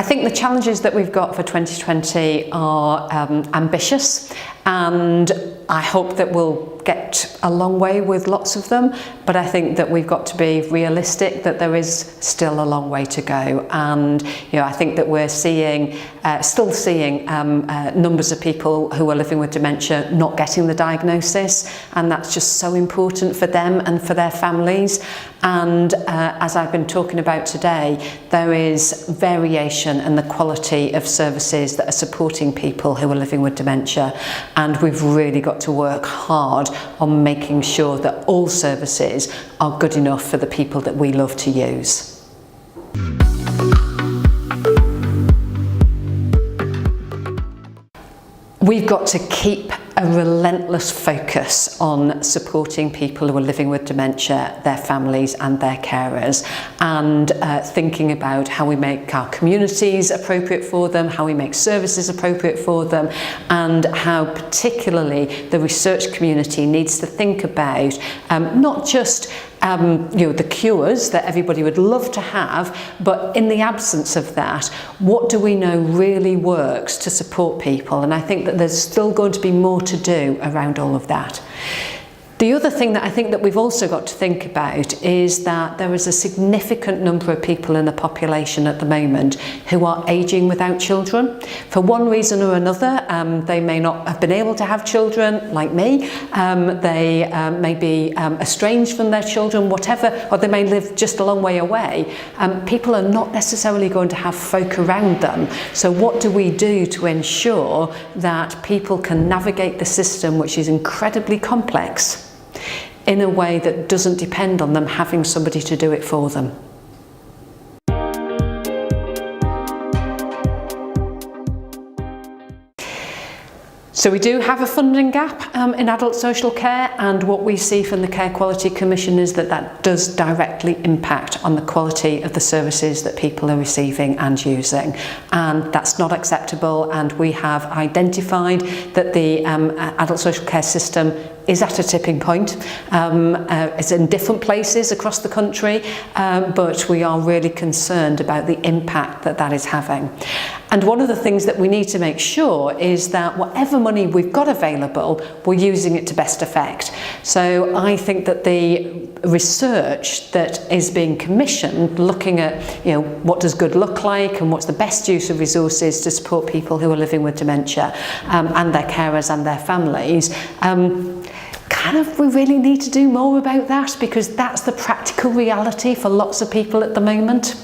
think the challenges that we've got for 2020 are ambitious, and I hope that we'll get a long way with lots of them, but I think that we've got to be realistic that there is still a long way to go. And I think that we're still seeing numbers of people who are living with dementia not getting the diagnosis, and that's just so important for them and for their families. And as I've been talking about today, there is variation in the quality of services that are supporting people who are living with dementia, and we've really got to work hard on making sure that all services are good enough for the people that we love to use. We've got to keep a relentless focus on supporting people who are living with dementia, their families and their carers, and thinking about how we make our communities appropriate for them, how we make services appropriate for them, and how particularly the research community needs to think about not just the cures that everybody would love to have, but in the absence of that, what do we know really works to support people? And I think that there's still going to be more to do around all of that. The other thing that I think that we've also got to think about is that there is a significant number of people in the population at the moment who are ageing without children. For one reason or another, they may not have been able to have children, like me. They may be estranged from their children, whatever, or they may live just a long way away. People are not necessarily going to have folk around them. So what do we do to ensure that people can navigate the system, which is incredibly complex, in a way that doesn't depend on them having somebody to do it for them? So we do have a funding gap in adult social care, and what we see from the Care Quality Commission is that that does directly impact on the quality of the services that people are receiving and using, and that's not acceptable. And we have identified that the adult social care system is at a tipping point. It's in different places across the country, but we are really concerned about the impact that that is having. And one of the things that we need to make sure is that whatever money we've got available, we're using it to best effect. So I think that the research that is being commissioned, looking at what does good look like and what's the best use of resources to support people who are living with dementia and their carers and their families, we really need to do more about that, because that's the practical reality for lots of people at the moment.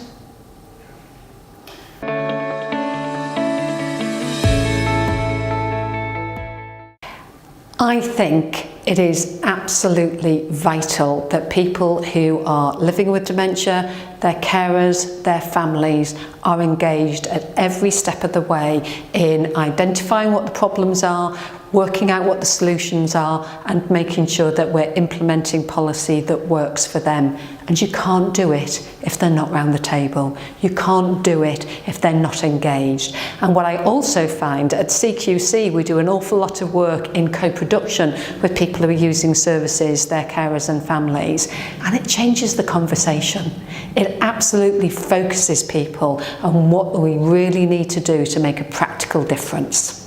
I think it is absolutely vital that people who are living with dementia, their carers, their families are engaged at every step of the way in identifying what the problems are, working out what the solutions are, and making sure that we're implementing policy that works for them. And you can't do it if they're not round the table. You can't do it if they're not engaged. And what I also find at CQC, we do an awful lot of work in co-production with people who are using services, their carers and families, and it changes the conversation. It absolutely focuses people on what we really need to do to make a practical difference.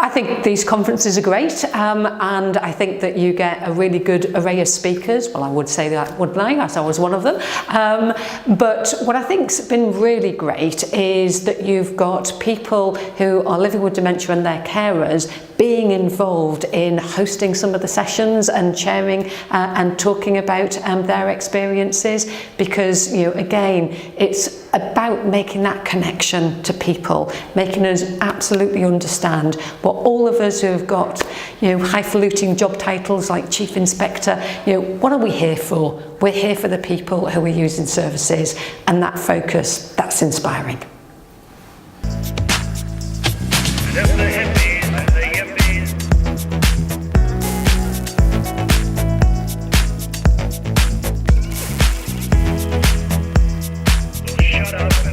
I think these conferences are great, and I think that you get a really good array of speakers. Well, I would say that, wouldn't I, as I was one of them. But what I think's been really great is that you've got people who are living with dementia and their carers being involved in hosting some of the sessions and sharing and talking about their experiences, because again, it's about making that connection to people, making us absolutely understand what all of us who have got highfalutin job titles like Chief Inspector, what are we here for? We're here for the people who are using services, and that focus, that's inspiring. Shut up.